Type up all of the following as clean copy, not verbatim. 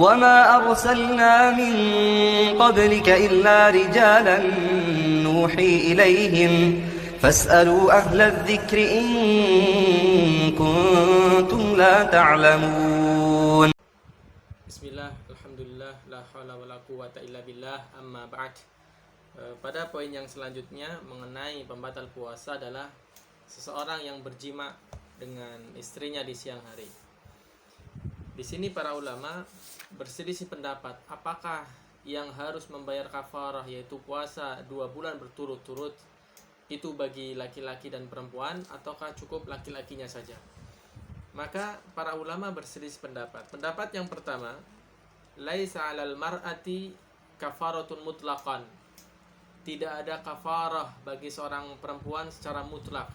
وما أرسلنا من قبلك إلا رجالا نوحي إليهم فاسألوا أهل الذكر إن كنتم لا تعلمون. Bismillah, alhamdulillah, la haula wala quwata illa billah, amma ba'd. Pada poin yang selanjutnya mengenai pembatal puasa adalah seseorang yang berjima dengan istrinya di siang hari. Di sini para ulama berselisih pendapat apakah yang harus membayar kafarah yaitu puasa 2 bulan berturut-turut itu bagi laki-laki dan perempuan ataukah cukup laki-lakinya saja. Maka para ulama berselisih pendapat. Pendapat yang pertama, laisa 'alal mar'ati kafaratun mutlaqan. Tidak ada kafarah bagi seorang perempuan secara mutlak.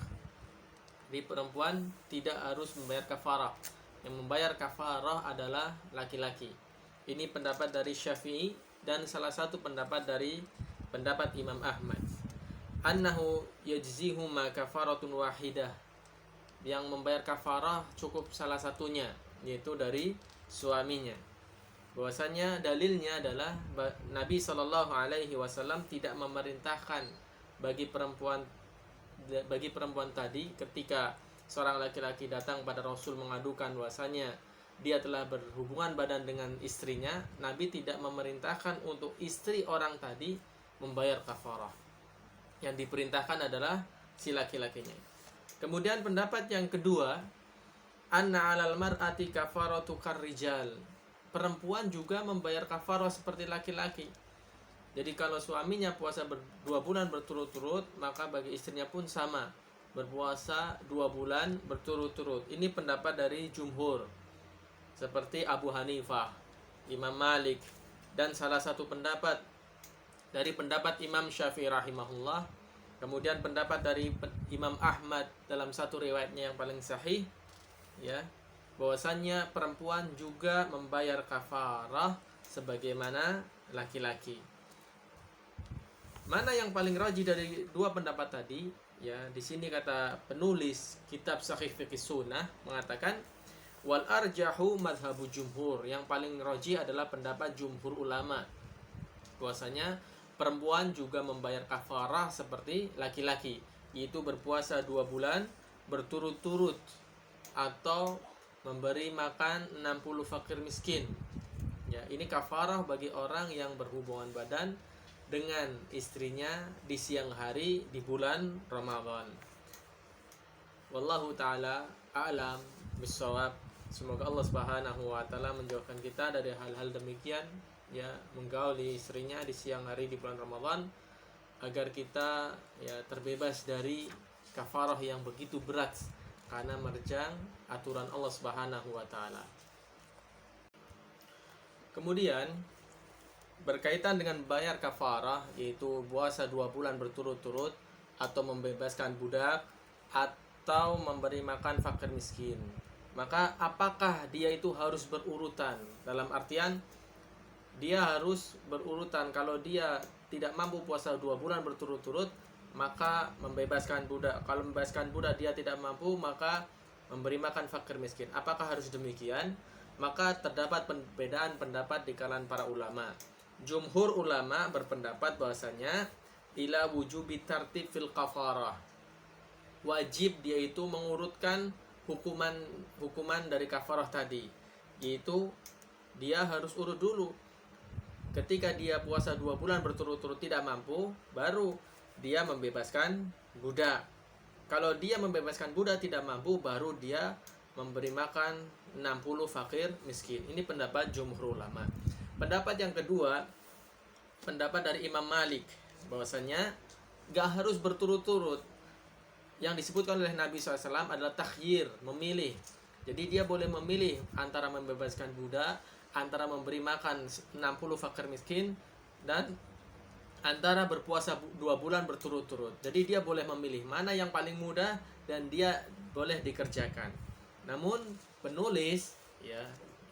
Di perempuan tidak harus membayar kafarah. Yang membayar kafarah adalah laki-laki. Ini pendapat dari Syafi'i dan salah satu pendapat dari pendapat Imam Ahmad. Annahu yajzihuma kafaratun wahidah. Yang membayar kafarah cukup salah satunya, yaitu dari suaminya. Bahwasanya dalilnya adalah Nabi SAW tidak memerintahkan bagi perempuan tadi ketika seorang laki-laki datang pada Rasul mengadukan bahwasanya dia telah berhubungan badan dengan istrinya, Nabi tidak memerintahkan untuk istri orang tadi membayar kafarah. Yang diperintahkan adalah si laki-lakinya. Kemudian pendapat yang kedua, anna 'alal mar'ati kafaratu karrijal. Perempuan juga membayar kafarah seperti laki-laki. Jadi kalau suaminya puasa 2 bulan berturut-turut, maka bagi istrinya pun sama, berpuasa 2 bulan berturut-turut. Ini pendapat dari jumhur, seperti Abu Hanifah, Imam Malik, dan salah satu pendapat dari pendapat Imam Syafi'i rahimahullah. Kemudian pendapat dari Imam Ahmad dalam satu riwayatnya yang paling sahih, ya, bahwasannya perempuan juga membayar kafarah sebagaimana laki-laki. Mana yang paling rajih dari dua pendapat tadi? Ya, di sini kata penulis kitab Sahih Fiqh Sunnah mengatakan wal arjahu madhabu jumhur. Yang paling rajih adalah pendapat jumhur ulama. Bahwasanya perempuan juga membayar kafarah seperti laki-laki, yaitu berpuasa 2 bulan berturut-turut atau memberi makan 60 fakir miskin. Ya, ini kafarah bagi orang yang berhubungan badan dengan istrinya di siang hari di bulan Ramadan. Wallahu ta'ala a'lam bissawab. Semoga Allah Subhanahu wa taala menjauhkan kita dari hal-hal demikian, ya, menggauli istrinya di siang hari di bulan Ramadan, agar kita ya terbebas dari kafarah yang begitu berat karena menerjang aturan Allah Subhanahu wa taala. Kemudian berkaitan dengan bayar kafarah, yaitu puasa 2 bulan berturut-turut atau membebaskan budak atau memberi makan fakir miskin. Maka apakah dia itu harus berurutan? Dalam artian dia harus berurutan. Kalau dia tidak mampu puasa 2 bulan berturut-turut, maka membebaskan budak. Kalau membebaskan budak dia tidak mampu, maka memberi makan fakir miskin. Apakah harus demikian? Maka terdapat perbedaan pendapat di kalangan para ulama. Jumhur ulama berpendapat bahwasanya ila wujubi tartib fil kafarah. Wajib dia itu mengurutkan hukuman dari kafarah tadi, yaitu dia harus urut dulu. Ketika dia puasa 2 bulan berturut-turut tidak mampu, baru dia membebaskan budak. Kalau dia membebaskan budak tidak mampu, baru dia memberi makan 60 fakir miskin. Ini pendapat jumhur ulama. Pendapat yang kedua, pendapat dari Imam Malik, bahwasanya gak harus berturut-turut. Yang disebutkan oleh Nabi SAW adalah takhyir, memilih. Jadi dia boleh memilih antara membebaskan budak, antara memberi makan 60 fakir miskin, dan antara berpuasa 2 bulan berturut-turut. Jadi dia boleh memilih mana yang paling mudah dan dia boleh dikerjakan. Namun penulis, ya,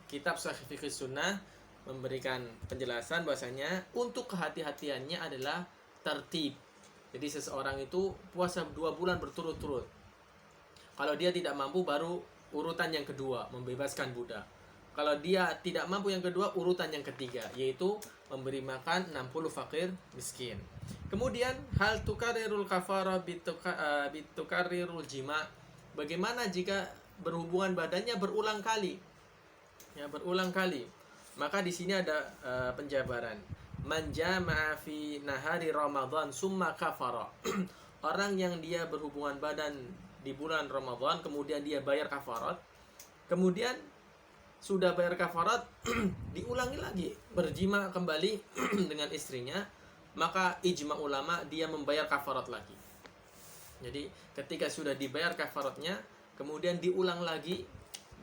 kitab Sahih Fiqh Sunnah memberikan penjelasan bahwasanya untuk kehati-hatiannya adalah tertib. Jadi seseorang itu puasa 2 bulan berturut-turut. Kalau dia tidak mampu, baru urutan yang kedua, membebaskan budak. Kalau dia tidak mampu yang kedua, urutan yang ketiga, yaitu memberi makan 60 fakir miskin. Kemudian hal tukarirul kafarah bitukarirul jima. Bagaimana jika berhubungan badannya berulang kali? Ya, berulang kali. Maka di sini ada penjabaran. Man jama'a fi nahari Ramadan summa kafara. Orang yang dia berhubungan badan di bulan Ramadan kemudian dia bayar kafarat. Kemudian sudah bayar kafarat diulangi lagi berjima kembali dengan istrinya, maka ijma ulama dia membayar kafarat lagi. Jadi ketika sudah dibayar kafaratnya kemudian diulang lagi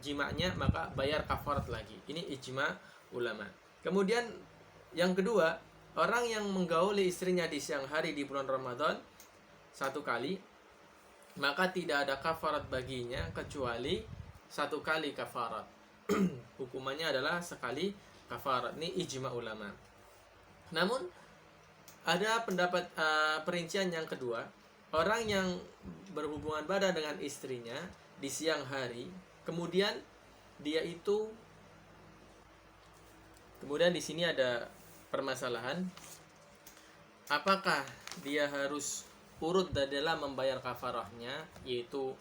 jimanya, maka bayar kafarat lagi. Ini ijma ulama. Kemudian yang kedua, orang yang menggauli istrinya di siang hari di bulan Ramadan satu kali, maka tidak ada kafarat baginya kecuali satu kali kafarat. Hukumannya adalah sekali kafarat. Ini ijma ulama. Namun ada pendapat perincian yang kedua. Orang yang berhubungan badan dengan istrinya di siang hari, kemudian dia itu, kemudian di sini ada permasalahan. Apakah dia harus urut dalam membayar kafarahnya, yaitu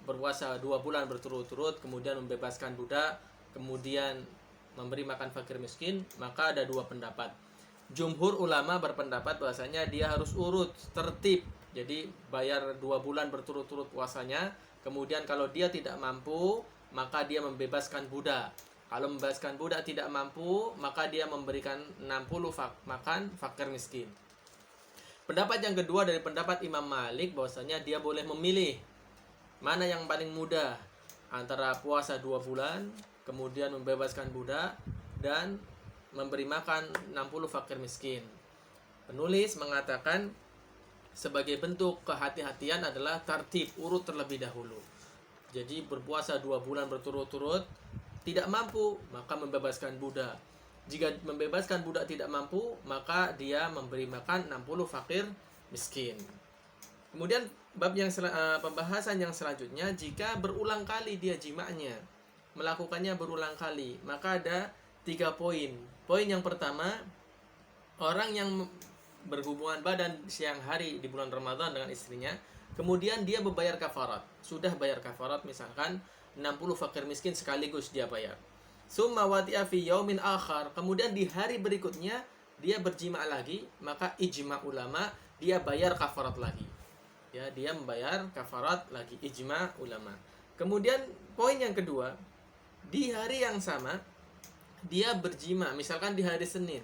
berpuasa 2 bulan berturut-turut, kemudian membebaskan budak, kemudian memberi makan fakir miskin? Maka ada dua pendapat. Jumhur ulama berpendapat bahwasanya dia harus urut tertib. Jadi bayar 2 bulan berturut-turut puasanya, kemudian kalau dia tidak mampu, maka dia membebaskan budak. Kalau membebaskan budak tidak mampu, maka dia memberikan 60 makan fakir miskin. Pendapat yang kedua dari pendapat Imam Malik bahwasanya dia boleh memilih mana yang paling mudah antara puasa 2 bulan, kemudian membebaskan budak, dan memberi makan 60 fakir miskin. Penulis mengatakan sebagai bentuk kehati-hatian adalah tertib, urut terlebih dahulu. Jadi berpuasa 2 bulan berturut-turut, tidak mampu, maka membebaskan budak. Jika membebaskan budak tidak mampu, maka dia memberi makan 60 fakir miskin. Kemudian pembahasan yang selanjutnya, jika berulang kali dia jima'nya, melakukannya berulang kali, maka ada 3 poin. Poin yang pertama, orang yang berhubungan badan siang hari di bulan Ramadan dengan istrinya, kemudian dia membayar kafarat. Sudah bayar kafarat, misalkan 60 fakir miskin sekaligus dia bayar. Summa wati'a fi yaumin akhar, kemudian di hari berikutnya dia berjima lagi, maka ijma ulama dia bayar kafarat lagi. Ya, dia membayar kafarat lagi, ijma ulama. Kemudian poin yang kedua, di hari yang sama dia berjima, misalkan di hari Senin,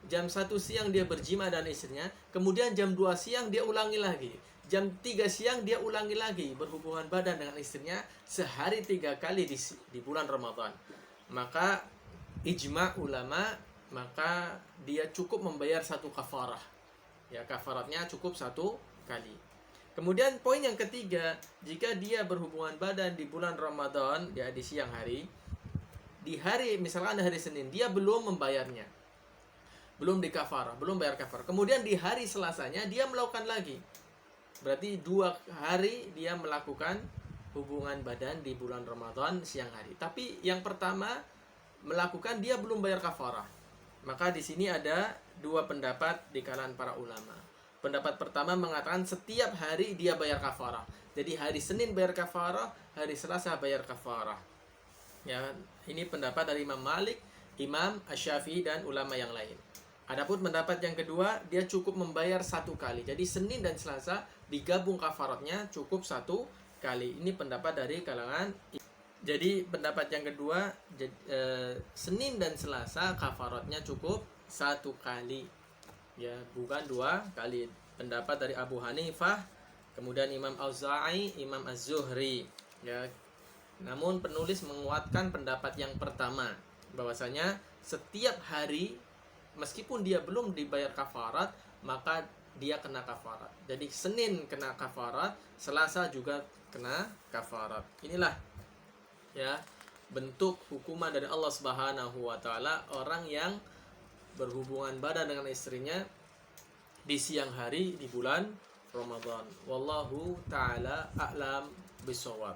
jam 1 siang dia berjima dan istrinya, kemudian jam 2 siang dia ulangi lagi, jam 3 siang dia ulangi lagi berhubungan badan dengan istrinya sehari 3 kali di bulan Ramadan. Maka ijma ulama, maka dia cukup membayar 1 kafarah. Ya, kafaratnya cukup 1 kali. Kemudian poin yang ketiga, jika dia berhubungan badan di bulan Ramadan, ya di siang hari, di hari misalkan hari Senin dia belum membayarnya, belum dikafarah, belum bayar kafarah. Kemudian di hari Selasanya dia melakukan lagi. Berarti 2 hari dia melakukan hubungan badan di bulan Ramadan siang hari. Tapi yang pertama melakukan dia belum bayar kafarah. Maka di sini ada 2 pendapat di kalangan para ulama. Pendapat pertama mengatakan setiap hari dia bayar kafarah. Jadi hari Senin bayar kafarah, hari Selasa bayar kafarah. Ya, ini pendapat dari Imam Malik, Imam Asy-Syafi'i dan ulama yang lain. Adapun pendapat yang kedua, dia cukup membayar 1 kali. Jadi Senin dan Selasa digabung kafaratnya cukup 1 kali. Ini pendapat dari kalangan. Jadi pendapat yang kedua, Senin dan Selasa kafaratnya cukup 1 kali. Ya, bukan 2 kali. Pendapat dari Abu Hanifah, kemudian Imam Auza'i, Imam Az-Zuhri. Ya. Namun penulis menguatkan pendapat yang pertama, bahwasanya setiap hari meskipun dia belum dibayar kafarat, maka dia kena kafarat. Jadi Senin kena kafarat, Selasa juga kena kafarat. Inilah ya bentuk hukuman dari Allah Subhanahu wa taala orang yang berhubungan badan dengan istrinya di siang hari di bulan Ramadan. Wallahu taala a'lam bishawab.